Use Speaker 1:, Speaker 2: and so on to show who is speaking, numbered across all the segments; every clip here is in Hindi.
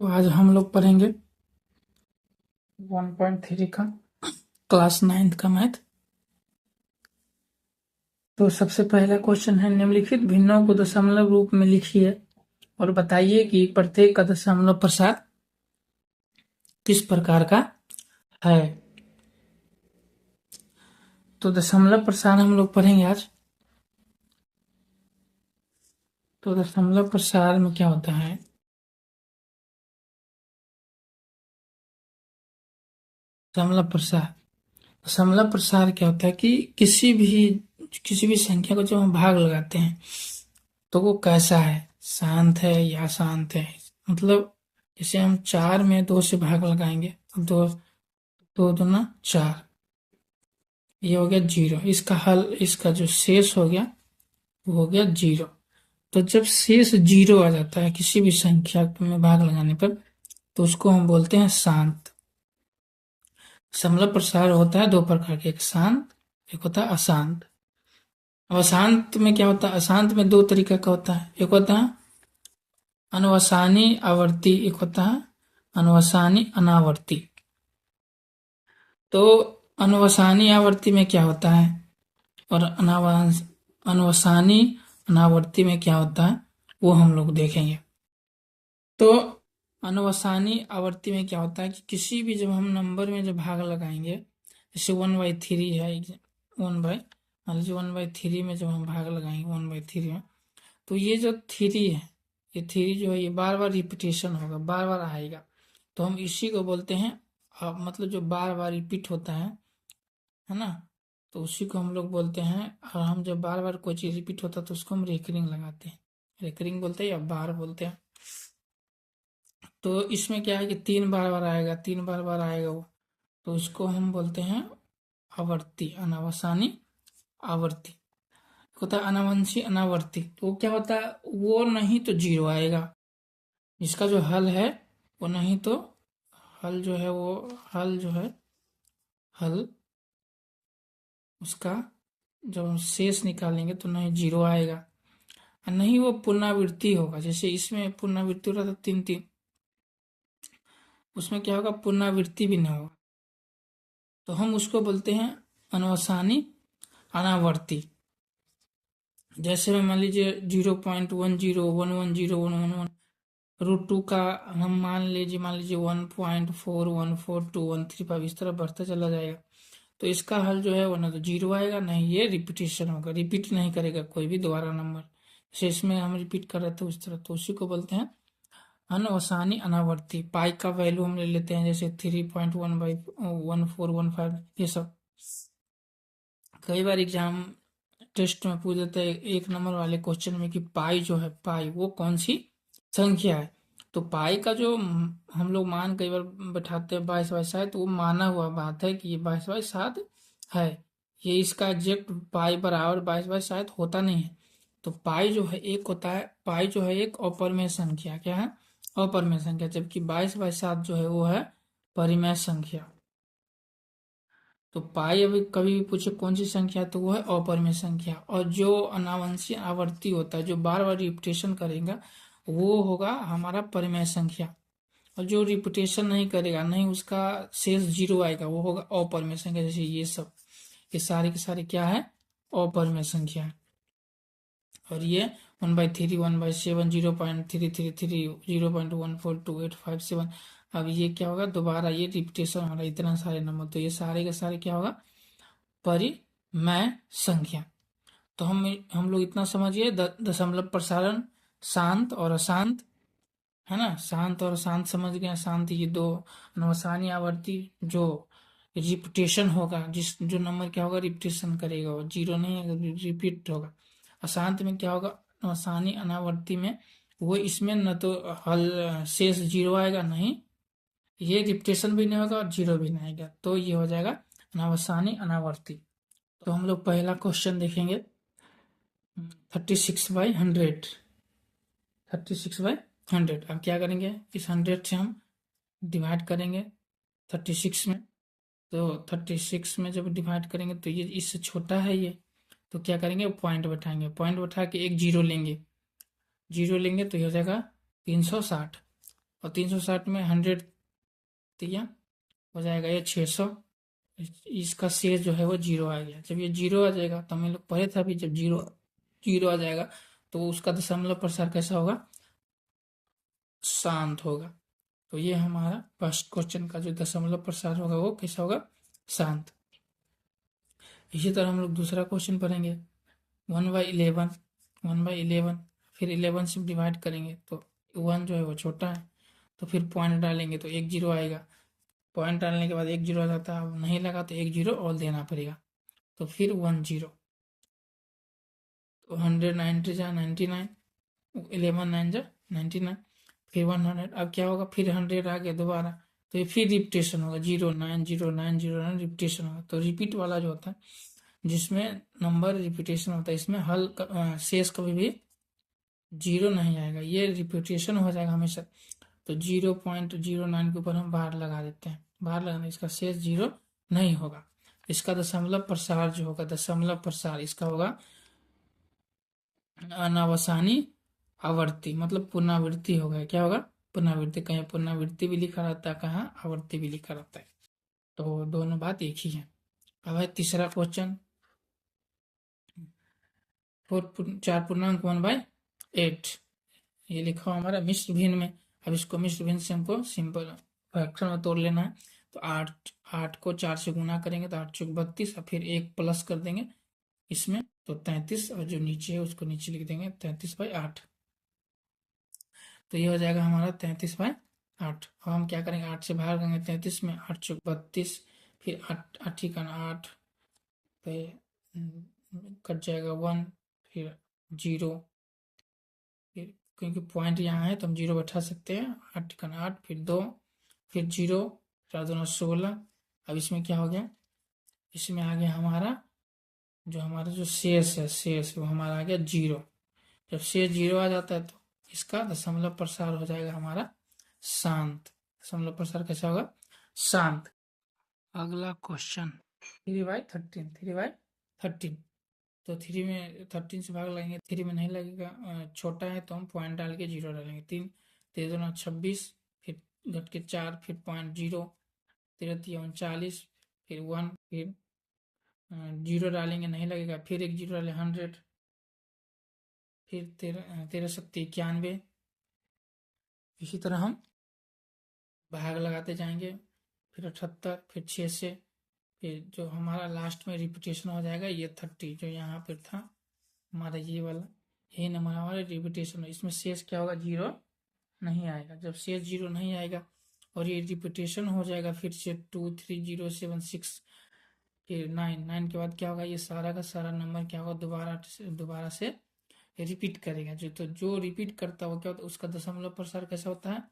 Speaker 1: तो आज हम लोग पढ़ेंगे 1.3 का क्लास 9th का मैथ। तो सबसे पहला क्वेश्चन है, निम्नलिखित भिन्नों को दशमलव रूप में लिखिए और बताइए कि प्रत्येक का दशमलव प्रसार किस प्रकार का है। तो दशमलव प्रसार हम लोग पढ़ेंगे आज। तो दशमलव प्रसार में क्या होता है, दशमलव प्रसार क्या होता है कि किसी भी संख्या को जब हम भाग लगाते हैं तो वो कैसा है, शांत है या अशांत है। मतलब जैसे हम 4 में 2 से भाग लगाएंगे तो 2 दूना 4, ये हो गया 0। इसका हल, इसका जो शेष हो गया वो हो गया 0। तो जब शेष 0 आ जाता है किसी भी संख्या में भाग लगाने पर तो उसको हम बोलते हैं शांत। दशमलव प्रसार होता है 2 प्रकार के, एक शांत, एक होता है अशांत। अब अशांत में क्या होता है, अशांत में 2 तरीका का होता है, एक होता है अनुवसानी आवर्ती, एक होता है अनुवसानी अनावर्ती। तो अनुवसानी आवर्ती में क्या होता है और अनुवसानी अनावर्ती में क्या होता है वो हम लोग देखेंगे। तो अनुवसानी आवर्ती में क्या होता है कि किसी भी जब हम नंबर में जब भाग लगाएंगे, जैसे 1/3 है, 1/3 में जब हम भाग लगाएंगे 1/3 में, तो ये जो 3 है, ये 3 जो है ये बार बार रिपीटेशन होगा, बार बार आएगा। तो हम इसी को बोलते हैं मतलब जो बार बार रिपीट होता है ना, तो उसी को हम लोग बोलते हैं। और हम जब बार बार कोई चीज रिपीट होता है तो उसको हम रेकरिंग लगाते हैं, रेकरिंग बोलते हैं या बार बोलते हैं। तो इसमें क्या है कि 3 बार बार आएगा, 3 बार बार आएगा वो, तो उसको हम बोलते हैं आवर्ती, अनावसानी आवर्ती। होता है अनावंशी अनावर्ती, तो वो क्या होता है, वो नहीं तो 0 आएगा। इसका जो हल है वो नहीं तो हल जो है वो हल जो है हल उसका जब हम शेष निकालेंगे तो नहीं 0 आएगा और नहीं वो पुनरावृत्ति होगा। जैसे इसमें पुनरावृत्ति हो रहा था 3-3, उसमें क्या होगा, पुनरावृत्ति भी नहीं होगा। तो हम उसको बोलते हैं अनवसानी अनावर्ती। जैसे में मान लीजिए 0.10110111 √2 का हम मान लीजिए 1.4142135 इस तरह बढ़ता चला जाएगा। तो इसका हल जो है वो ना तो 0 आएगा, नहीं ये रिपीटेशन होगा, रिपीट नहीं करेगा कोई भी दोबारा नंबर। जैसे इसमें हम रिपीट कर रहे थे उस तरह, तो उसी को बोलते हैं अनवसानी अनावर्ती। पाई का वैल्यू हम ले लेते हैं जैसे 3.1/1415, ये सब कई बार एग्जाम टेस्ट में पूछ देते हैं 1 नंबर वाले क्वेश्चन में कि पाई जो है, पाई वो कौन सी संख्या है। तो पाई का जो हम लोग मान कई बार बैठाते हैं 22/7, तो वो माना हुआ बात है कि ये 22/7 है। ये इसका एग्जैक्ट पाई बराबर 22/7 होता नहीं है। तो पाई जो है एक होता है, पाई जो है एक अपरिमेय संख्या, क्या है, अपरिमेय संख्या, जबकि 22/7 जो है वो है परिमेय संख्या। तो पाई अभी कभी भी पूछे कौन सी संख्या है तो वो है अपरिमेय संख्या। और जो अनावंशीय आवर्ती होता है जो बार बार रिपीटेशन करेगा वो होगा हमारा परिमेय संख्या। और जो रिपीटेशन नहीं करेगा, नहीं उसका शेष 0 आएगा, वो होगा अपरिमेय संख्या। जैसे ये सब, ये सारे के सारे क्या है, अपरिमेय संख्या है। और ये 1/3, 1/7, 0.333, 0.142857, अब ये क्या होगा, दोबारा ये रिपीटेशन हो रहा है, इतना सारे नंबर, तो ये सारे के सारे क्या होगा, परिमेय संख्या। तो हम लोग इतना समझिए, दशमलव प्रसारण शांत और अशांत है ना, शांत और अशांत समझ गए। शांत ये 2 अनवसानी आवर्ती जो रिपीटेशन होगा, जिस जो नंबर क्या होगा रिपीटेशन करेगा वो 0 नहीं रिपीट होगा। अशांत में क्या होगा, अनवसानी अनावर्ती में वो इसमें न तो हल शेष 0 आएगा, नहीं ये रिपीटेशन भी नहीं होगा और 0 भी नहीं आएगा, तो ये हो जाएगा अनवसानी अनावर्ती। तो हम लोग पहला क्वेश्चन देखेंगे 36/100, 36/100। अब क्या करेंगे, इस 100 से हम डिवाइड करेंगे 36 में। तो 36 में जब डिवाइड करेंगे तो ये इससे छोटा है ये, तो क्या करेंगे, पॉइंट बैठाएंगे, पॉइंट बैठा के एक 0 लेंगे, 0 लेंगे तो ये हो जाएगा 360। और 360 में 100 दिया, हो जाएगा ये 600। इसका शेष जो है वो जीरो आ गया। जब ये जीरो आ जाएगा तो हम लोग पढ़े थे अभी, जब जीरो जीरो आ जाएगा तो उसका दशमलव प्रसार कैसा होगा, शांत होगा। तो ये हमारा फर्स्ट क्वेश्चन का जो दशमलव प्रसार होगा वो कैसा होगा, शांत। इसी तरह हम लोग दूसरा क्वेश्चन पढ़ेंगे। 1/11, 1/11, फिर 11 से डिवाइड करेंगे तो 1 जो है वो छोटा है, तो फिर पॉइंट डालेंगे तो एक जीरो आएगा। पॉइंट डालने के बाद एक जीरो आ जाता है, अब नहीं लगा तो एक जीरो और देना पड़ेगा, तो फिर 10। तो 100 जा 99, 11 9 जा 99, फिर 100। अब क्या होगा, फिर 100 आ गया दोबारा, तो ये फिर रिपीटेशन होगा, 090909 रिपीटेशन होगा। तो रिपीट वाला जो होता है, जिसमें नंबर रिपीटेशन होता है, इसमें शेष कभी भी जीरो नहीं आएगा, ये रिपीटेशन हो जाएगा हमेशा। तो 0.09 के ऊपर हम बाहर लगा देते हैं, बाहर लगाने इसका शेष जीरो नहीं होगा। इसका दशमलव प्रसार जो होगा, दशमलव प्रसार इसका होगा अनावसानी आवर्ती, मतलब पुनरावृत्ति होगा। क्या होगा, पुनरावृत्ति। कहीं पुनरावृत्ति भी लिखा रहता है, कहाँ आवर्ती भी लिखा रहता है, तो दोनों बात एक ही है। अब है तीसरा क्वेश्चन, 4.1/8, ये लिखा हुआ हमारा मिश्र भिन्न में। अब इसको मिश्र भिन्न से हमको सिंपल फ्रैक्शन में तोड़ लेना है। तो 8 को 4 से गुना करेंगे तो 8 चौक 32, और फिर एक प्लस कर देंगे इसमें तो 33, और जो नीचे है उसको नीचे लिख देंगे 33/8। तो ये हो जाएगा हमारा 33/8। अब हम क्या करेंगे, 8 से बाहर करेंगे 33 में, 8 चौक 32, फिर 8 8 ही का 8 पे कट जाएगा 1, फिर 0, फिर क्योंकि पॉइंट यहाँ है तो हम 0 बैठा सकते हैं। 8 का 8, फिर 2, फिर 0, 4 दूना 16। अब इसमें क्या हो गया, इसमें आ गया हमारा जो शेष है, शेष वो हमारा आ गया 0। जब शेष 0 आ जाता है तो इसका दशमलव प्रसार हो जाएगा हमारा शांत। दशमलव प्रसार कैसा होगा, शांत। अगला क्वेश्चन 3/13, 3/13। तो 13 से भाग लगेंगे, 3 में नहीं लगेगा, छोटा है तो हम पॉइंट डाल के 0 डालेंगे। 3 3 दूना 26, फिर घट के 4, फिर पॉइंट 0, 13 3 39, फिर 1, फिर 0 डालेंगे, नहीं लगेगा, फिर एक 0 डालें 100, फिर 13 13 सत्ती 91। इसी तरह हम भाग लगाते जाएंगे, फिर 78, फिर 6 से, फिर जो हमारा लास्ट में रिपीटेशन हो जाएगा ये 30, जो यहाँ पर था हमारा ये वाला, यही नंबर हमारा रिपीटेशन है। इसमें शेष क्या होगा, 0 नहीं आएगा। जब शेष 0 नहीं आएगा और ये रिपीटेशन हो जाएगा फिर से 2 3 0 7 6, फिर 9 9 के बाद क्या होगा, ये सारा का सारा नंबर क्या होगा, दोबारा से रिपीट करेगा। जो रिपीट करता है वो क्या होता है, उसका दशमलव प्रसार कैसा होता है,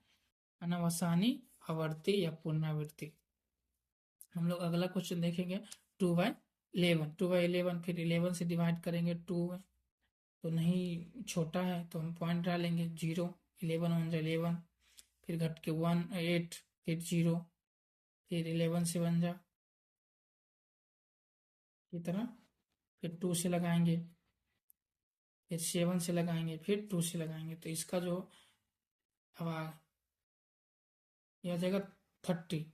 Speaker 1: अनावसानी आवर्ती या पुनरावृत्ति। हम लोग अगला क्वेश्चन देखेंगे 2/11, 2/11, फिर 11 से डिवाइड करेंगे 2 में, तो नहीं छोटा है तो हम पॉइंट डालेंगे 0, 11 1 जा 11, फिर घट के 1 8, फिर 0, फिर 11 से 1 जा की तरह, फिर 2 से लगाएंगे, फिर 7 से लगाएंगे, फिर 2 से लगाएंगे, तो इसका जो अब यह आ जाएगा 30,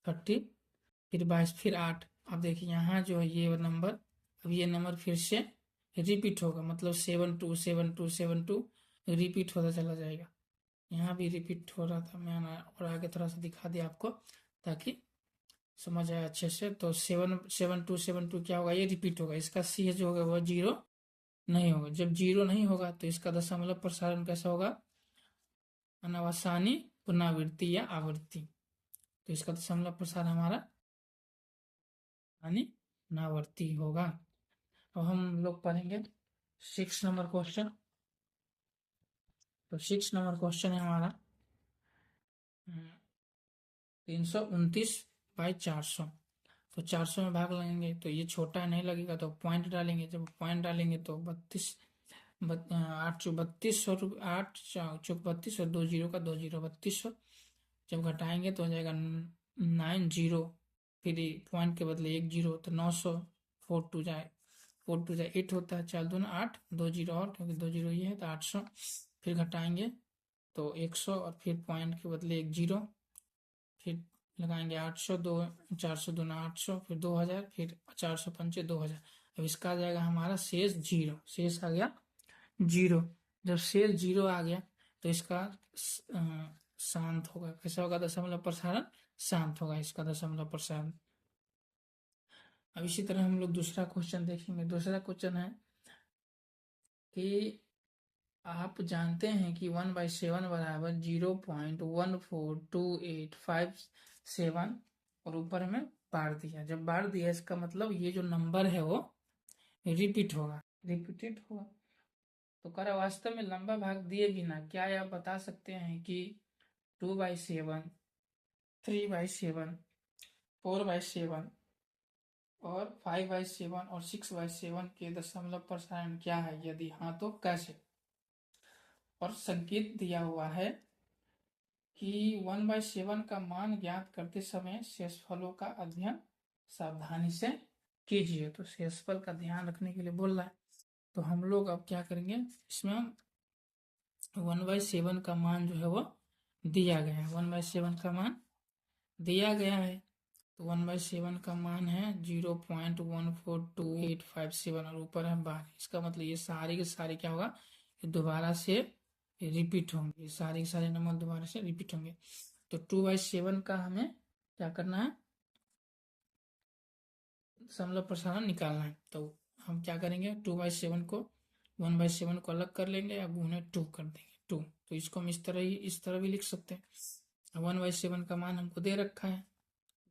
Speaker 1: 30, फिर 22, फिर 8। अब देखिए यहाँ जो है ये नंबर, अब ये नंबर फिर से रिपीट होगा, मतलब 7 2 7 2 7 2 रिपीट होता चला जाएगा। यहाँ भी रिपीट हो रहा था, मैं और आगे थोड़ा सा दिखा दिया आपको ताकि समझ आए अच्छे से। तो 7 7 2 7 2 क्या होगा, ये रिपीट होगा, इसका सी जो होगा वो 0 नहीं होगा। जब 0 नहीं होगा तो इसका दशमलव प्रसारण कैसा होगा, अनावसानी पुनरावृत्ति या आवृत्ति। तो इसका दशमलव प्रसार हमारा यानी नावर्ती होगा। अब हम लोग पढ़ेंगे 6 नंबर क्वेश्चन। तो 6 नंबर क्वेश्चन है हमारा 329/400। तो 400 में भाग लगेंगे तो ये छोटा नहीं लगेगा, तो पॉइंट डालेंगे। जब पॉइंट डालेंगे तो 8 चौक 3200, 8 चौक 32 और 2 जीरो का 2 जीरो 3200। जब घटाएंगे तो हो जाएगा 90, फिर पॉइंट के बदले 1 जीरो, तो 900, 4 2 जाए 4 टू 8 होता है, 4 दूना 8, 2 जीरो और, क्योंकि 2 जीरो ये है तो 800। फिर घटाएंगे तो 100 और फिर पॉइंट के बदले एक जीरो, फिर लगाएंगे 800, 400 दूना 800, फिर 2000, फिर 400 पंचे 2000। अब इसका आ जाएगा हमारा शेष जीरो, शेष आ गया जीरो। जब शेष जीरो आ गया तो इसका शांत होगा, कैसा होगा दशमलव प्रसारण, शांत होगा इसका दशमलव प्रसारण। अब इसी तरह हम लोग दूसरा क्वेश्चन देखेंगे। दूसरा क्वेश्चन है कि आप जानते हैं कि 1/7 बराबर 0.142857 और ऊपर में बार दिया। जब बार दिया इसका मतलब ये जो नंबर है वो रिपीट होगा, रिपीटेड होगा। तो करा वास्तव में लंबा भाग दिए बिना क्या आप बता सकते हैं कि 2/7, 3/7, 4/7 और 5/7 और 6/7 के दशमलव प्रसारण क्या है? यदि हाँ तो कैसे? और संकेत दिया हुआ है कि 1/7 का मान ज्ञात करते समय शेषफलों का अध्ययन सावधानी से कीजिए। तो शेषफल का ध्यान रखने के लिए बोल रहा है। तो हम लोग अब क्या करेंगे, इसमें हम 1/7 का मान जो है वो दिया गया है, 1/7 का मान दिया गया है। तो 1/7 का मान है 0.142857 और ऊपर है 12। इसका मतलब ये सारे के सारे क्या होगा, ये दोबारा से रिपीट होंगे, सारे के सारे नंबर दोबारा से रिपीट होंगे। तो 2/7 का हमें क्या करना है, दशमलव प्रसारण निकालना है। तो हम क्या करेंगे, 2/7 को 1/7 को अलग कर लेंगे या गुने 2 कर देंगे 2। तो इसको हम इस तरह भी लिख सकते हैं। 1/7 का मान हमको दे रखा है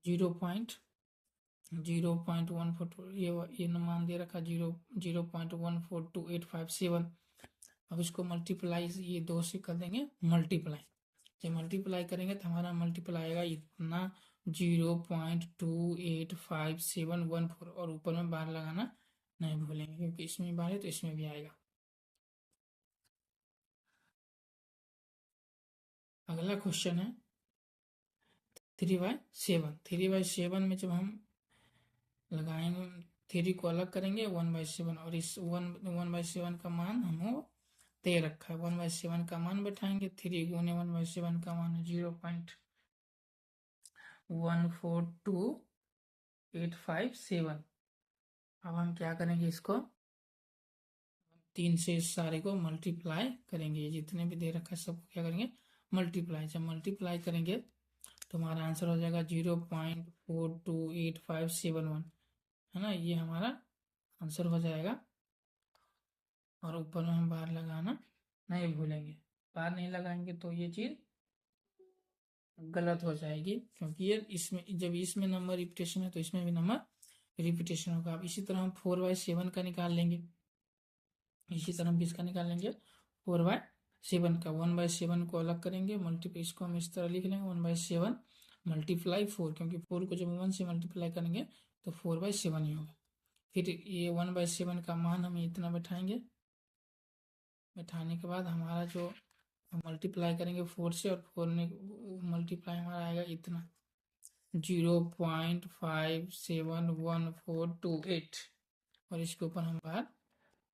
Speaker 1: 0.142, ये मान दे रखा 0.1422857। अब इसको मल्टीप्लाई ये 2 से कर देंगे मल्टीप्लाई। जब मल्टीप्लाई करेंगे तो हमारा मल्टीप्लाई आएगा इतना 0.28571 और ऊपर में बार लगाना नहीं भूलेंगे, क्योंकि इसमें बार है तो इसमें भी आएगा। अगला क्वेश्चन है 3/7। 3/7 में जब हम लगाएंगे 3 को अलग करेंगे 1/7 और इस 1/7 का मान हमको दे रखा है। 1/7 का मान बैठाएंगे, 3 गुने 1/7 का मान है 0.142857। अब हम क्या करेंगे, इसको 3 से इस सारे को मल्टीप्लाई करेंगे, जितने भी दे रखा है सबको क्या करेंगे, मल्टीप्लाई। जब मल्टीप्लाई करेंगे तो हमारा आंसर हो जाएगा 0.428571, है ना, ये हमारा आंसर हो जाएगा। और ऊपर में हम बार लगाना नहीं भूलेंगे, बार नहीं लगाएंगे तो ये चीज गलत हो जाएगी, क्योंकि ये इसमें जब इसमें नंबर रिपीटेशन है तो इसमें भी नंबर रिपीटेशन होगा। अब इसी तरह हम 4/7 का निकाल लेंगे, इसी तरह हम इसका निकाल लेंगे 4/7 का। 1/7 को अलग करेंगे, मल्टीप्लाई इसको हम इस तरह लिख लेंगे 1/7 मल्टीप्लाई 4, क्योंकि 4 को जब 1 से मल्टीप्लाई करेंगे तो 4/7 ही होगा। फिर ये 1/7 का मान हम इतना बैठाएंगे, बैठाने के बाद हमारा जो मल्टीप्लाई करेंगे 4 से, और 4 में मल्टीप्लाई हमारा आएगा इतना 0.571428 और इसके ऊपर हम बार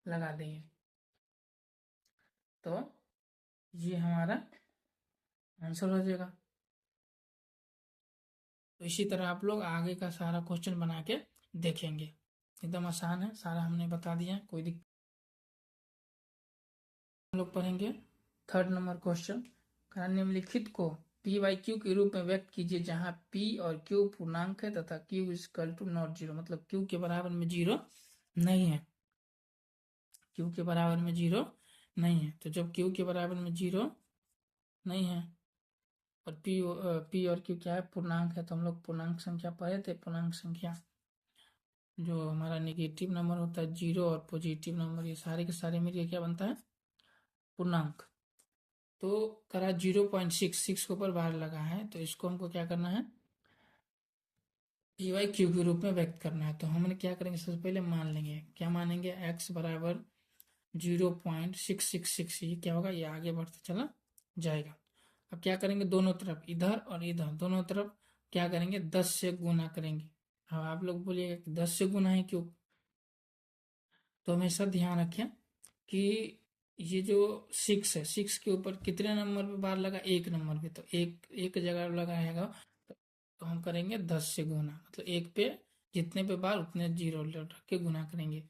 Speaker 1: लगा देंगे। तो ये हमारा आंसर हो जाएगा। तो इसी तरह आप लोग आगे का सारा क्वेश्चन बना के देखेंगे, एकदम आसान है, सारा हमने बता दिया, कोई दिक्कत। हम लोग पढ़ेंगे 3rd नंबर क्वेश्चन। निम्नलिखित को p/q के रूप में व्यक्त कीजिए जहां p और q पूर्णांक है तथा q equal to not zero, मतलब q के बराबर में जीरो नहीं है, q के बराबर में जीरो नहीं है। तो जब q के बराबर में जीरो नहीं है और p और q क्या है, पूर्णांक है, तो हम लोग पूर्णांक संख्या पढ़े थे। पूर्णांक संख्या जो हमारा नेगेटिव नंबर होता है जीरो और पॉजिटिव नंबर, ये सारे के सारे मिलकर क्या बनता है, पूर्णांक। तो करा 0.66 के ऊपर बार लगा है, तो इसको हमको क्या करना है, p/q के रूप में व्यक्त करना है। तो हम क्या करेंगे, सबसे पहले मान लेंगे, क्या मानेंगे, x बराबर 0.666, ये क्या होगा, ये आगे बढ़ते चला जाएगा। अब क्या करेंगे, दोनों तरफ इधर और इधर दोनों तरफ क्या करेंगे, 10 से गुना करेंगे। अब आप लोग बोलिएगा कि 10 से गुना है क्यों, तो हमेशा ध्यान रखें कि ये जो 6 है, 6 के ऊपर कितने नंबर पे बार लगा, एक नंबर पे, तो एक एक जगह लगाएगा तो हम करेंगे 10 से गुना, मतलब एक पे जितने पे बार उतने जीरो रख के गुना करेंगे।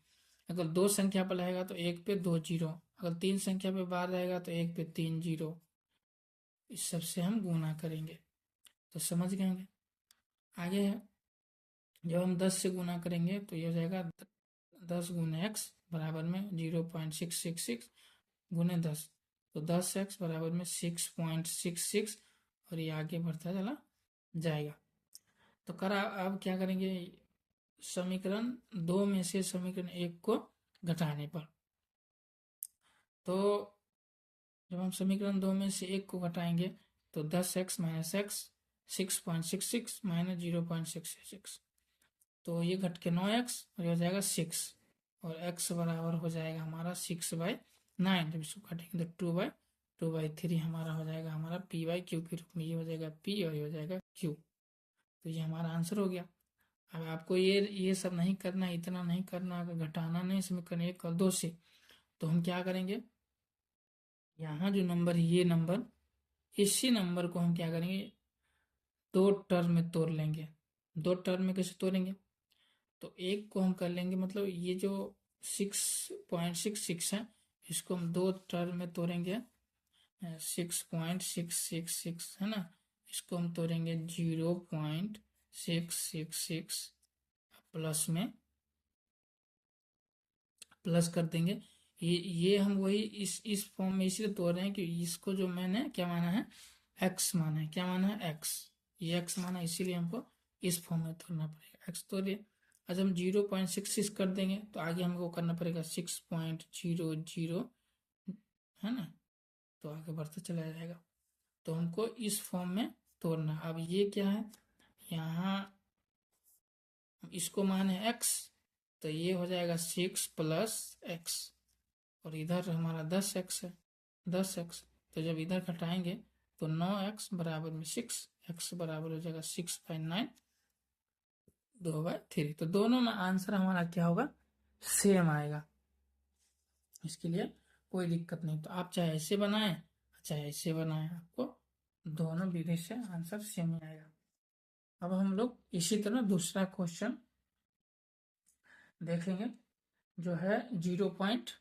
Speaker 1: अगर दो संख्या पर रहेगा तो एक पे दो जीरो, अगर तीन संख्या पे बार रहेगा तो एक पे तीन जीरो, इस सब से हम गुना करेंगे। तो समझ गए होंगे। आगे है, जब हम 10 से गुना करेंगे तो ये हो जाएगा 10 गुने एक्स बराबर में 0.666 गुने 10, तो 10x बराबर में 6.66, और ये आगे बढ़ता चला जाएगा। तो करा, अब क्या करेंगे, समीकरण 2 में से समीकरण 1 को घटाने पर, तो जब हम समीकरण 2 में से 1 को घटाएंगे तो 10x माइनस एक्स 6.66 माइनस 0.666, तो ये घट के 9x और ये हो जाएगा 6, और x बराबर हो जाएगा हमारा 6/9। जब इसको काटेंगे तो 2/3 हमारा हो जाएगा हमारा p/q के रूप में, ये हो जाएगा p और ये हो जाएगा q। तो ये हमारा आंसर हो गया। अब आपको ये सब नहीं करना, इतना नहीं करना, अगर घटाना नहीं समीकरण 1 और 2 से, तो हम क्या करेंगे, यहाँ जो नंबर है ये नंबर, इसी नंबर को हम क्या करेंगे, दो टर्म में तोड़ लेंगे। दो टर्म में कैसे तोड़ेंगे, तो एक को हम कर लेंगे, मतलब ये जो 6.66 है इसको हम दो टर्म में तोड़ेंगे, 6.666 है ना, इसको हम तोड़ेंगे 0.666 प्लस में प्लस कर देंगे। ये हम वही इस फॉर्म में इसलिए तोड़ रहे हैं कि इसको जो मैंने क्या माना है, एक्स माना है, क्या माना है, एक्स, ये एक्स माना है, इसीलिए हमको इस फॉर्म में तोड़ना पड़ेगा। एक्स तोड़िए, आज हम 0.66 कर देंगे तो आगे हमको करना पड़ेगा 6.00, है ना, तो आगे बढ़ते चला जाएगा। तो हमको इस फॉर्म में तोड़ना। अब ये क्या है, यहाँ इसको माने एक्स, तो ये हो जाएगा 6 प्लस एक्स, और इधर हमारा 10x है, 10x, तो जब इधर घटाएंगे तो 9x बराबर में 6, x बराबर हो जाएगा 6/9, 2/3। तो दोनों में आंसर हमारा क्या होगा, सेम आएगा, इसके लिए कोई दिक्कत नहीं। तो आप चाहे ऐसे बनाएं चाहे ऐसे बनाएं, आपको दोनों विधि से आंसर सेम ही आएगा। अब हम लोग इसी तरह दूसरा क्वेश्चन देखेंगे, जो है 0.47,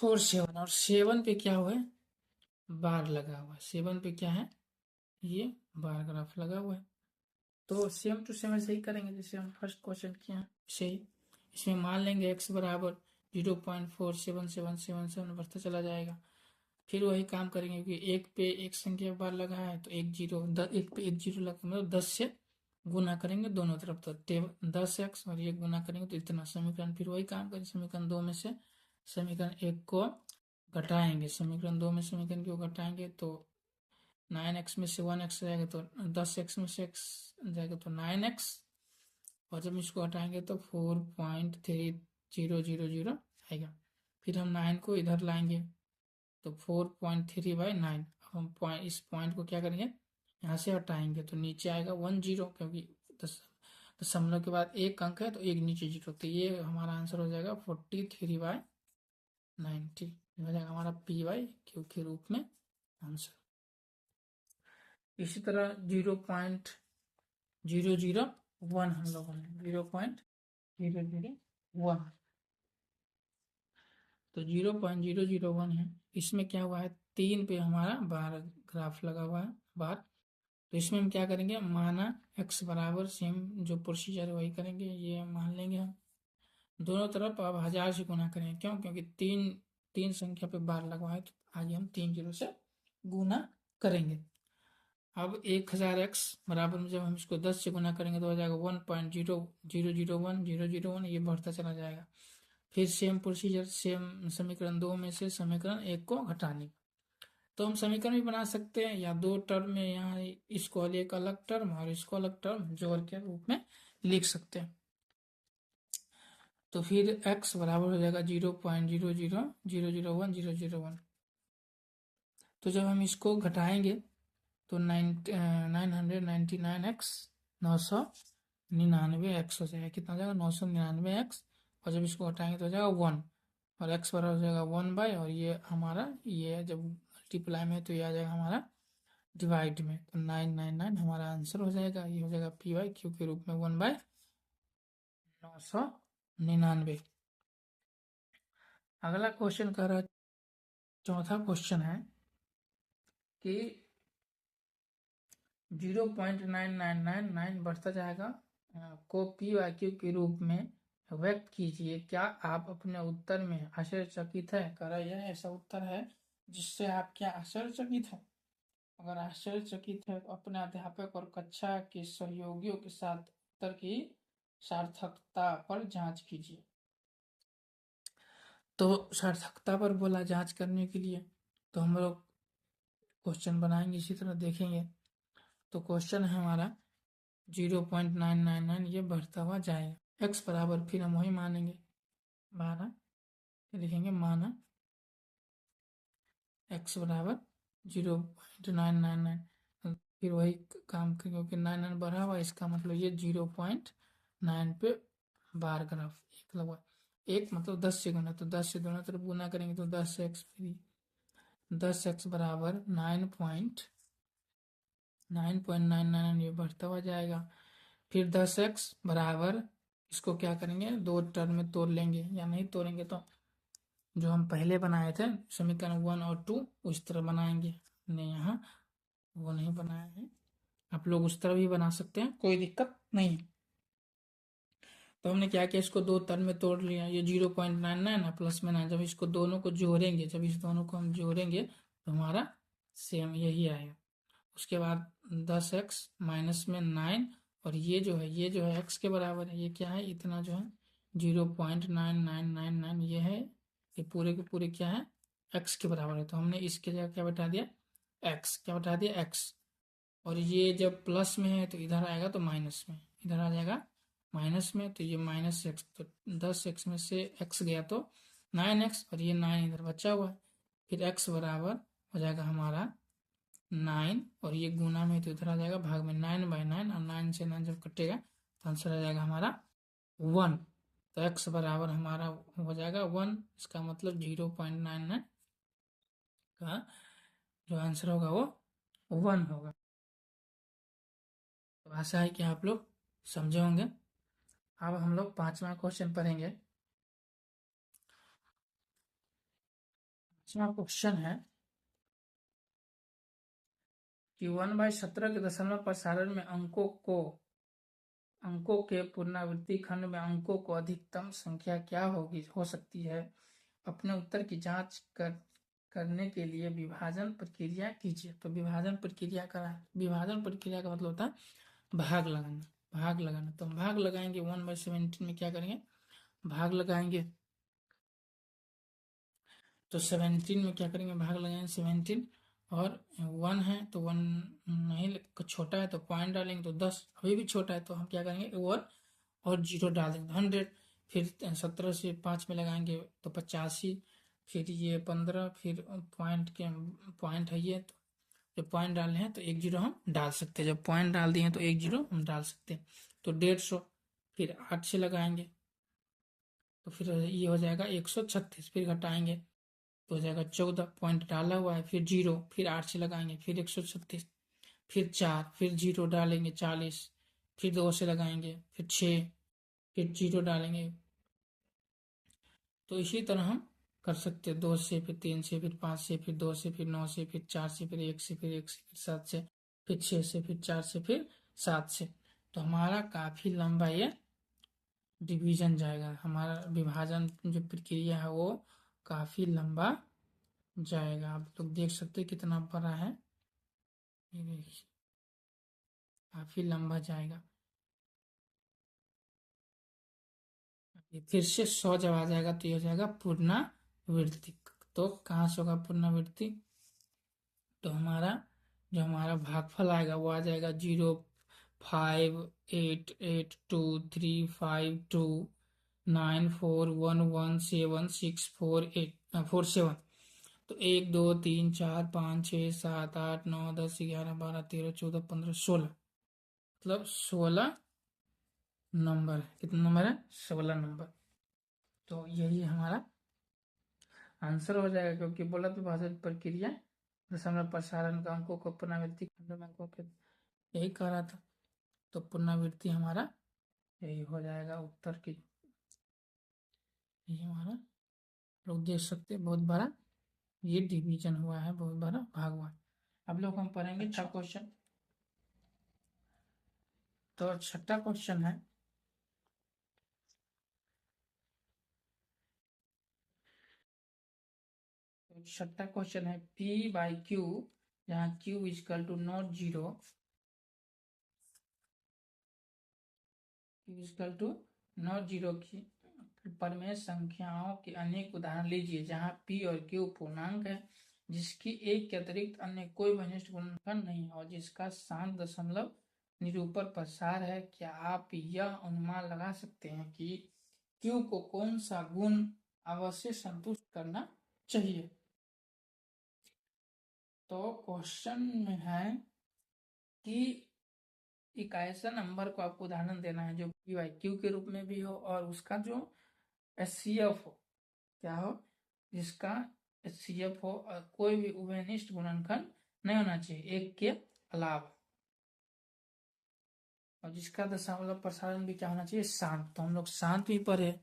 Speaker 1: और 7 पे क्या हुआ है, बार लगा हुआ है। 7 पे क्या है, ये बार ग्राफ लगा हुआ है। तो सेम टू सेम ऐसे ही करेंगे जैसे हम फर्स्ट क्वेश्चन किए हैं, वैसे ही इसमें मान लेंगे x बराबर 0.4777 बढ़ता चला जाएगा। फिर वही काम करेंगे, क्योंकि एक पे एक संख्या बार लगा है तो एक जीरो, एक पे एक जीरो लगा, मतलब 10 से गुना करेंगे दोनों तरफ, तो 10x और ये गुना करेंगे तो इतना समीकरण। फिर वही काम करेंगे, समीकरण 2 में से समीकरण 1 को घटाएंगे, समीकरण 2 में समीकरण को घटाएंगे तो 9x में से 1x जाएगा तो 10x में से x जाएगा तो 9x, और जब इसको हटाएंगे तो 4.3000 आएगा। फिर हम 9 को इधर लाएंगे तो 4.3/9। अब हम इस पॉइंट को क्या करेंगे, यहाँ से हटाएंगे तो नीचे आएगा 10, क्योंकि दशमलव के बाद एक अंक है तो एक नीचे जीरो, तो ये हमारा आंसर हो जाएगा 43/90, हो जाएगा हमारा p/q के रूप में आंसर। इसी तरह 0.001 हम लोगों ने 0.001, तो 0.001 है, इसमें क्या हुआ है, 3 पे हमारा बार ग्राफ लगा हुआ है बार। तो इसमें हम क्या करेंगे, माना x बराबर सेम जो प्रोसीजर है वही करेंगे, ये मान लेंगे हम दोनों तरफ। अब 1000 से गुना करेंगे, क्यों, क्योंकि तीन तीन संख्या पे बार लगा है, तो आगे हम 3 जीरो से गुना करेंगे। अब 1000x बराबर में जब हम इसको 10 से गुना करेंगे तो हो जाएगा 1.0001001, ये बढ़ता चला जाएगा। फिर सेम प्रोसीजर, सेम समीकरण 2 में से समीकरण 1 को घटाने, तो हम समीकरण भी बना सकते हैं, या दो टर्म में, यहाँ इसको एक अलग टर्म और इसको अलग टर्म जोड़ के रूप में लिख सकते हैं। तो फिर x बराबर हो जाएगा 0.0001001। तो जब हम इसको घटाएंगे तो 999x 999x हो जाएगा, कितना हो जाएगा 999x, और जब इसको हटाएंगे तो हो जाएगा 1, और x बराबर हो जाएगा 1/, और ये हमारा ये जब मल्टीप्लाई में तो ये आ जाएगा हमारा डिवाइड में, तो 999 हमारा आंसर हो जाएगा। ये हो जाएगा p/q के रूप में 1/999। अगला क्वेश्चन कह रहा है, चौथा क्वेश्चन है कि 0.9999 बढ़ता जाएगा को p/q के रूप में व्यक्त कीजिए। क्या आप अपने उत्तर में आश्चर्यचकित है? कह रहा यह ऐसा उत्तर है जिससे आप क्या आश्चर्यचकित है? अगर आश्चर्यचकित है तो अपने अध्यापक और कक्षा के सहयोगियों के साथ उत्तर की सार्थकता पर जांच कीजिए। तो सार्थकता पर बोला जांच करने के लिए, तो हम लोग क्वेश्चन बनाएंगे, इसी तरह देखेंगे। तो क्वेश्चन है हमारा 0.999 ये बढ़ता हुआ जाएगा। x बराबर फिर हम वही मानेंगे, माना, लिखेंगे माना x बराबर 0.999, फिर वही काम क्योंकि 9 बढ़ा हुआ, इसका मतलब ये 0.9 पे बार ग्राफ एक लगा, एक मतलब 10 से गुना, तो 10 से दोनों तरफ गुना करेंगे तो 10x, फिर 10x बराबर 9.999 ये बढ़ता हुआ जाएगा। फिर 10x बराबर, इसको क्या करेंगे, दो टर्म में तोड़ लेंगे, या नहीं तोड़ेंगे तो जो हम पहले बनाए थे समीकरण 1 और 2 उस तरह बनाएंगे। हमने यहाँ वो नहीं बनाया है, आप लोग उस तरह भी बना सकते हैं, कोई दिक्कत नहीं। तो हमने क्या किया, इसको दो टर्म में तोड़ लिया, ये 0.99 है प्लस में 9, जब इसको दोनों को जोड़ेंगे, जब इस दोनों को हम जोड़ेंगे तो हमारा सेम यही आएगा। उसके बाद 10x माइनस में 9, और ये जो है x के बराबर है, ये क्या है, इतना जो है 0.9999 ये है, ये पूरे के पूरे क्या है, x के बराबर है। तो हमने इसके जगह क्या बैठा दिया, x, क्या बैठा दिया, x। और ये जब प्लस में है तो इधर आएगा तो माइनस में, इधर आ जाएगा माइनस में, तो ये -x, तो 10x में से x गया तो 9x, और ये 9 इधर बचा हुआ है। फिर x बराबर हो जाएगा हमारा 9, और ये गुना में तो इधर आ जाएगा भाग में, 9/9, और 9 से 9 जब कटेगा तो आंसर आ जाएगा हमारा 1। तो x बराबर हमारा हो जाएगा 1, इसका मतलब 0.99 का जो आंसर होगा वो 1 होगा। तो आशा है कि आप लोग समझे होंगे। अब हम लोग पांचवा क्वेश्चन पढ़ेंगे। पांचवा क्वेश्चन है कि 1/17 के दशमलव प्रसारण में अंकों के पुनरावृत्ति खंड में अंकों को अधिकतम संख्या क्या हो सकती है? अपने उत्तर की जांच करने के लिए विभाजन प्रक्रिया कीजिए। तो विभाजन प्रक्रिया का मतलब होता है भाग लगाना। तो हम भाग लगाएंगे 1/17 में, क्या करेंगे, भाग लगाएंगे। तो 17 में क्या करेंगे, भाग लगाएंगे 17, और 1 है तो 1 नहीं, छोटा है तो पॉइंट डालेंगे, तो 10 अभी भी छोटा है तो हम क्या करेंगे, और 0 डाल देंगे, 100। फिर 17 से 5 में लगाएंगे तो 85, फिर ये 15, फिर पॉइंट है ये, तो जब पॉइंट डालने हैं तो 1 0 हम डाल सकते हैं, जब पॉइंट डाल दिए तो 1 0 हम डाल सकते हैं, तो 150। फिर 8 से लगाएंगे तो फिर ये हो जाएगा 136, फिर घटाएंगे तो हो जाएगा 14, पॉइंट डाला हुआ है, फिर 0, फिर 8 से लगाएंगे, फिर 136, फिर 4, फिर 0 डालेंगे 40, फिर 2 से लगाएंगे, फिर 6, फिर 0 डालेंगे। तो इसी तरह हम कर सकते हैं, 2 से, फिर 3 से, फिर 5 से, फिर 2 से, फिर 9 से, फिर 4 से, फिर 1 से, फिर 1 से, फिर 7 से, फिर 6 से, फिर 4 से, फिर 7 से। तो हमारा काफी लंबा ये डिवीजन जाएगा, हमारा विभाजन जो प्रक्रिया है वो काफी लंबा जाएगा। आप लोग देख सकते हैं कितना बड़ा है, ये देखिए काफी लंबा जाएगा। ये फिर से 100 जब आ जाएगा तो ये हो जाएगा पुनरावृत्ति। तो कहाँ से होगा पुनरावृत्ति, तो हमारा भागफल आएगा वो आ जाएगा 05882335291176484 तो 1 2 3 4 5 6 7 8 9 10 11 12 13 14 15 16, मतलब 16 नंबर है। कितना नंबर है, 16 नंबर। तो यही हमारा आंसर हो जाएगा, क्योंकि बोला तो भाषण प्रक्रिया दशमलव प्रसारण का अंकों को पुनरावृत्ति खंडों में अंकों के यही कह रहा था। तो पुनरावृत्ति हमारा यही हो जाएगा उत्तर की। ये हमारा लोग देख सकते हैं बहुत बड़ा ये डिवीजन हुआ है, बहुत बड़ा भाग हुआ है। अब लोग हम पढ़ेंगे छठा क्वेश्चन। तो छठा क्वेश्चन है, तो छठा क्वेश्चन है P बाई Q, जहाँ Q equal to not zero, equal to not zero की परमेय संख्याओं के अनेक उदाहरण लीजिए जहाँ P और Q पूर्णांक है, जिसकी एक के अतिरिक्त अन्य कोई घनिष्ठ गुणनखंड नहीं और जिसका शांत दशमलव निरूपण प्रसार है। क्या आप यह अनुमान लगा सकते हैं कि Q को कौन सा गुण अवश्य संतुष्ट करना चाहिए? तो क्वेश्चन में है कि एक ऐसा नंबर को आपको उदाहरण देना है जो P बाई Q के रूप में भी हो और उसका जो HCF हो, क्या हो, जिसका HCF हो और कोई भी उभयनिष्ठ गुणनखंड नहीं होना चाहिए एक के अलावा, और जिसका दशमलव प्रसारण भी क्या होना चाहिए, शांत। तो हम लोग शांत भी पढ़े।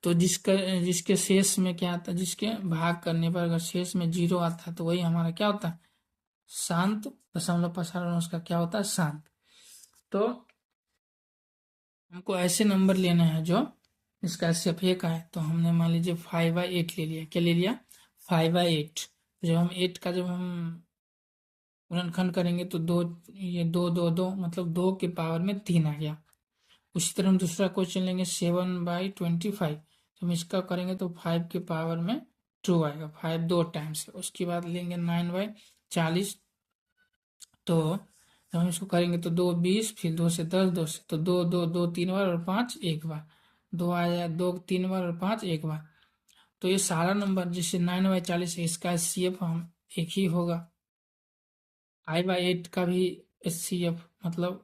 Speaker 1: तो जिसके शेष में क्या आता है, जिसके भाग करने पर अगर शेष में जीरो आता है तो वही हमारा क्या होता है, शांत। दशमलव प्रसारण उसका क्या होता है, शांत। तो हमको ऐसे नंबर लेना है जो इसका HCF का है। तो हमने मान लीजिए 5/8 ले लिया। क्या ले लिया, 5/8। जब हम 8 का जब हम गुणनखंड करेंगे तो दो, ये दो दो दो, मतलब 2 के पावर में 3 आ गया। उसी तरह हम दूसरा क्वेश्चन लेंगे 7/25। तो हम इसका करेंगे तो 5 के पावर में 2 आएगा, 5 दो टाइम्स। उसके बाद लेंगे 9/40। तो जब हम इसको करेंगे तो 2 20, फिर 2 से 10, 2 से तो 2 2 2 3 बार और 5 एक बार, 2 आया 2 3 बार और 5 एक बार। तो ये सारा नंबर जिससे 9/40 है इसका HCF हम एक ही होगा। 5/8 का भी HCF मतलब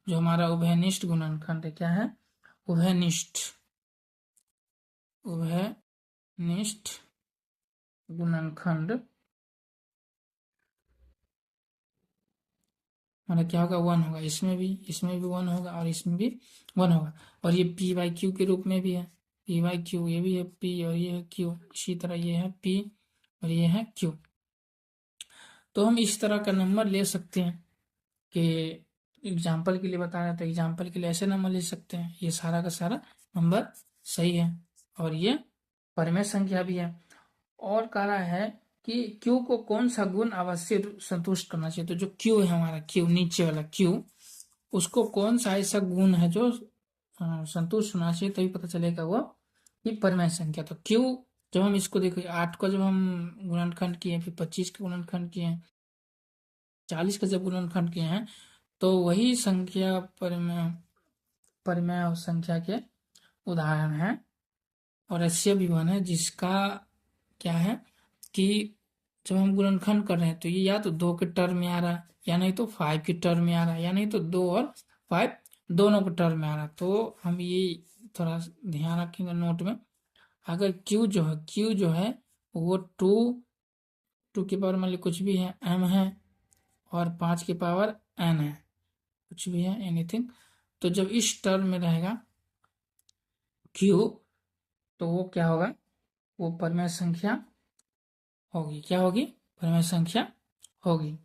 Speaker 1: जो हमारा उभयनिष्ठ गुणनखंड है, क्या है, उभयनिष्ठ, उभयनिष्ठ गुणनखंड मतलब क्या होगा, 1 होगा। इसमें भी 1 होगा और इसमें भी 1 होगा। और ये P बाई Q के रूप में भी है, P बाई Q, ये भी है P और ये है Q। इसी तरह ये है P और ये है Q। तो हम इस तरह का नंबर ले सकते हैं कि एग्जाम्पल के लिए बता रहे हैं, तो एग्जाम्पल के लिए ऐसे नंबर ले सकते हैं। ये सारा का सारा नंबर सही है और ये परिमेय संख्या भी है। और कह रहा है कि Q को कौन सा गुण अवश्य संतुष्ट करना चाहिए। तो जो Q है हमारा, Q नीचे वाला Q, उसको कौन सा ऐसा गुण है जो संतुष्ट होना चाहिए, तभी पता चलेगा वो ये परिमेय संख्या। तो Q, जब हम इसको देखो 8 का जब हम गुणनखंड किए, फिर 25 का गुणनखंड किए, 40 का जब गुणनखंड किए हैं, तो वही संख्या परिमेय परिमेय संख्या के उदाहरण है। और ऐसे भी वन है जिसका क्या है कि जब हम गुणनखंड कर रहे हैं तो ये या तो 2 के टर्म में आ रहा है, या नहीं तो 5 के टर्म में आ रहा है, या नहीं तो 2 और 5 दोनों के टर्म में आ रहा है। तो हम ये थोड़ा ध्यान रखेंगे नोट में। अगर Q जो है वो 2 की पावर मान ली कुछ भी है, M है, और 5 की पावर N है, कुछ भी है, एनीथिंग। तो जब इस टर्म में रहेगा Q, तो वो क्या होगा, वो परिमेय संख्या होगी। क्या होगी, परिमेय संख्या होगी।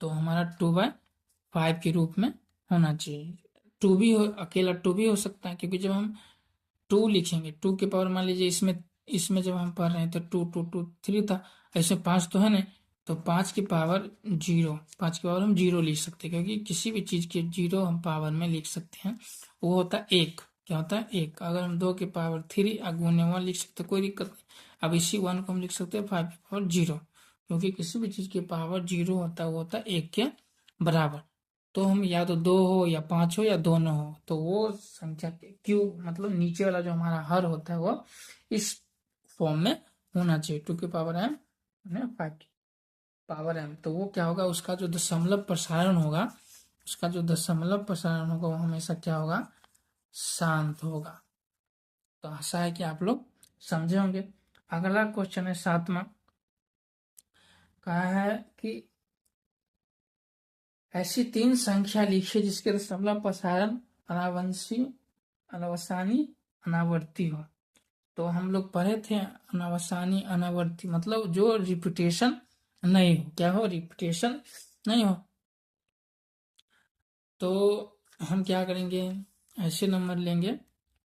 Speaker 1: तो हमारा 2/5 के रूप में होना चाहिए। अकेला 2 भी हो सकता है, क्योंकि जब हम 2 लिखेंगे, 2 के पावर मान लीजिए इसमें इसमें जब हम पढ़ रहे हैं तो 2 2 2 3 था, ऐसे 5 तो है नहीं, तो 5 की पावर 0, 5 की पावर हम 0 लिख सकते हैं, क्योंकि किसी भी चीज के 0 हम पावर में लिख सकते हैं, वो होता है 1। क्या होता है, 1। अगर हम 2 की पावर 3 गुने 1 लिख सकते हैं, कोई दिक्कत नहीं। अब इसी 1 को हम लिख सकते हैं 5 की पावर 0, क्योंकि किसी भी चीज की पावर 0 होता है, वो होता है 1 के बराबर। तो हम या तो 2 हो या 5 हो या दोनों हो, तो वो संख्या Q मतलब नीचे वाला जो हमारा हर होता है वो इस फॉर्म में होना चाहिए, 2 की पावर M 5 की पावर M। तो वो क्या होगा, उसका जो दशमलव प्रसारण होगा, उसका जो दशमलव प्रसारण होगा वो हमेशा क्या होगा, शांत होगा। तो आशा है कि आप लोग समझे होंगे। अगला क्वेश्चन है 7वां, कहा है कि ऐसी 3 संख्या लिखिए जिसके दशमलव प्रसारण अनावंशी अनावसानी अनावर्ती हो। तो हम लोग पढ़े थे अनावसानी अनावर्ती मतलब जो रिपीटेशन नहीं हो, क्या हो, रिपीटेशन नहीं हो। तो हम क्या करेंगे, ऐसे नंबर लेंगे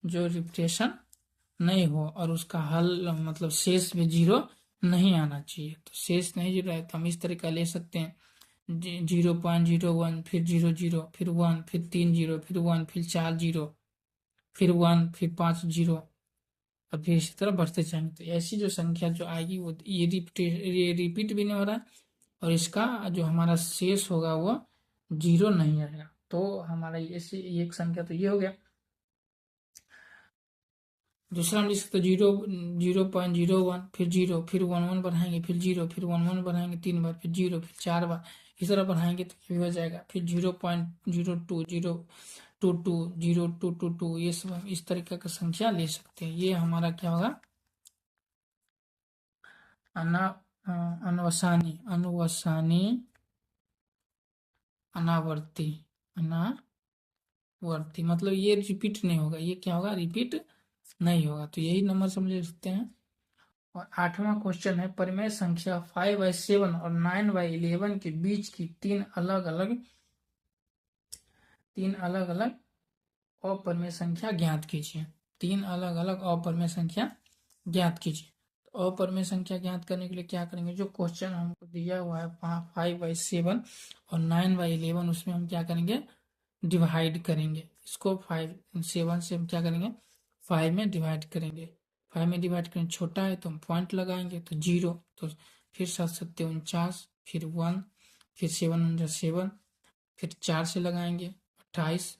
Speaker 1: जो रिपीटेशन नहीं हो और उसका हल मतलब शेष में 0 नहीं आना चाहिए। तो शेष नहीं 0 है तो हम इस तरह का ले सकते हैं 0.01, फिर 00, फिर 1, फिर 3 0, फिर 1, फिर 4 0, फिर 1, फिर 5 0, और फिर इसी तरह बढ़ते जाएंगे। तो ऐसी जो संख्या जो आएगी वो ये रिपीट भी नहीं हो रहा है और इसका जो हमारा शेष होगा वो 0 नहीं आएगा। तो हमारा ऐसी एक संख्या तो ये हो गया। दूसरा हम लिख सकते 0.01, फिर 0, फिर 1 1 बढ़ाएंगे, फिर 0, फिर 1 1 बढ़ाएंगे 3 बार, फिर 0, फिर 4 बार, इस तरह बढ़ाएंगे तो ये हो जाएगा। फिर 0.02, 022, 0222, ये सब हम इस तरीके का संख्या ले सकते हैं। ये हमारा क्या होगा, अना अनवसानी अनुवसानी अनावर्ती अनावर्ती मतलब ये रिपीट नहीं होगा, ये क्या होगा, रिपीट नहीं होगा। तो यही नंबर समझ सकते हैं। और 8वां क्वेश्चन है, परिमेय संख्या 5/7 और 9/11 के बीच की तीन अलग अलग अपरिमेय संख्या ज्ञात कीजिए। 3 अलग अलग अपरिमेय संख्या ज्ञात कीजिए। तो अपरिमेय संख्या ज्ञात करने के लिए क्या करेंगे, जो क्वेश्चन हमको दिया हुआ है 5/7 और 9/11, उसमें हम क्या करेंगे, डिवाइड करेंगे। इसको 5/7 से हम क्या करेंगे, 5 में डिवाइड करेंगे। 5 में डिवाइड करेंगे, छोटा है तो हम पॉइंट लगाएंगे तो 0, तो फिर 7 7 49, फिर 1, फिर 7 फिर 4 से लगाएंगे 28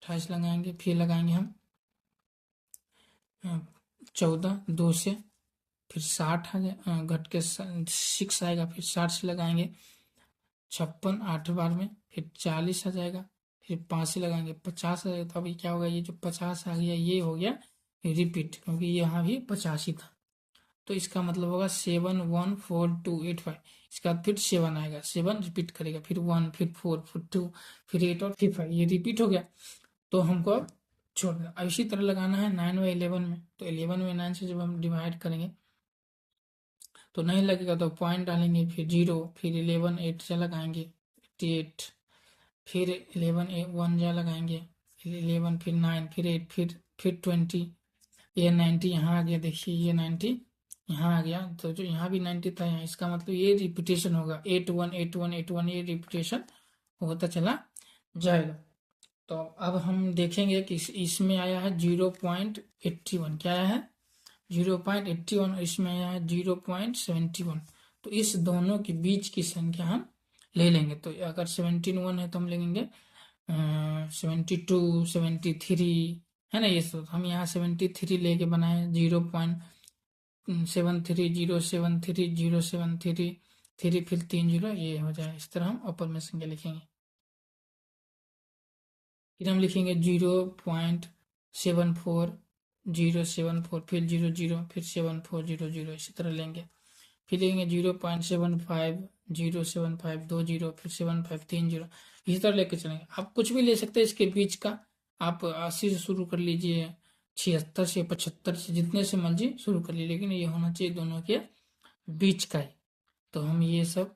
Speaker 1: 28 लगाएंगे, फिर लगाएंगे हम 14 2 से, फिर 60 घट के 6 आएगा, फिर 60 से लगाएंगे 56 8 बार में, फिर 40 आ जाएगा, फिर 5 से लगाएंगे 50 आ जाएगा। तो अभी क्या होगा, ये जो 50 आ गया ये हो गया रिपीट, क्योंकि यहाँ भी 85 था। तो इसका मतलब होगा 7 1 4 2 8 5। इसका बाद फिर 7 आएगा, 7 रिपीट करेगा, फिर 1, फिर 4, फिर 2, फिर 8 और फिर 5, ये रिपीट हो गया। तो हमको अब छोड़ देना। अब इसी तरह लगाना है 9/11 में। तो 11 में 9 से जब हम डिवाइड करेंगे तो नहीं लगेगा तो पॉइंट डालेंगे, फिर 0, फिर 11 8 से लगाएंगे 88, फिर 11 1 जा लगाएंगे, फिर 11, फिर 9, फिर 8, फिर 20, ये 90 यहाँ आ गया। देखिए ये 90 यहाँ आ गया, तो जो यहाँ भी 90 था यहाँ, इसका मतलब ये रिपीटेशन होगा 81 81 81, ये रिपीटेशन होता चला जाएगा। तो अब हम देखेंगे कि इसमें आया है 0.81, क्या आया है 0.81, और इसमें आया है 0.71। तो इस दोनों के बीच की संख्या हम ले लेंगे। तो अगर 71 है तो हम लेंगे 72 73, है ना। ये सब हम यहाँ 73 लेके बनाए 0.73 फिर 3 0, ये हो जाए। इस तरह हम अपर में संख्या लिखेंगे। फिर हम लिखेंगे 0.74 फिर 00, फिर 7400, इसी तरह लेंगे। फिर लेंगे 0.75 075 20, फिर 75 30, इसी तरह लेके चलेंगे। आप कुछ भी ले सकते हैं इसके बीच का, आप 80 से शुरू कर लीजिए, 76 से 75 से, जितने से मर्जी शुरू कर लीजिए, लेकिन ये होना चाहिए दोनों के बीच का ही। तो हम ये सब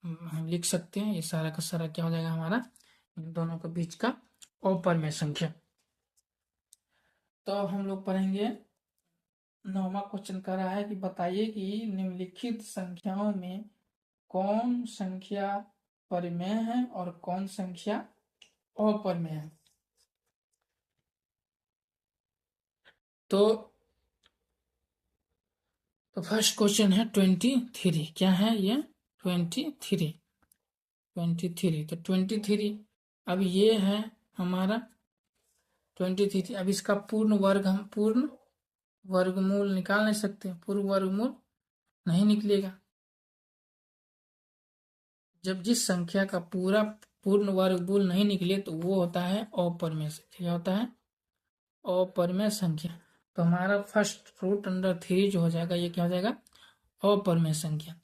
Speaker 1: हम लिख सकते हैं। ये सारा का सारा क्या हो जाएगा हमारा, इन दोनों के बीच का ऊपर में संख्या। तो अब हम लोग पढ़ेंगे 9वां क्वेश्चन। कर रहा है कि बताइए कि निम्नलिखित संख्याओं में कौन संख्या परिमेय है और कौन संख्या अपरिमेय है। तो फर्स्ट क्वेश्चन है 23, क्या है ये 23। तो 23 अब ये है हमारा 23। अब इसका पूर्ण वर्ग हम पूर्ण वर्गमूल निकाल नहीं सकते, पूर्ण वर्गमूल नहीं निकलेगा। जब जिस संख्या का पूरा पूर्ण वर्गमूल नहीं निकले तो वो होता है अपरिमेय संख्या। क्या होता है, अपरिमेय संख्या। तो हमारा फर्स्ट रूट अंडर थ्री जो हो जाएगा, ये क्या हो जाएगा, अपरिमेय संख्या।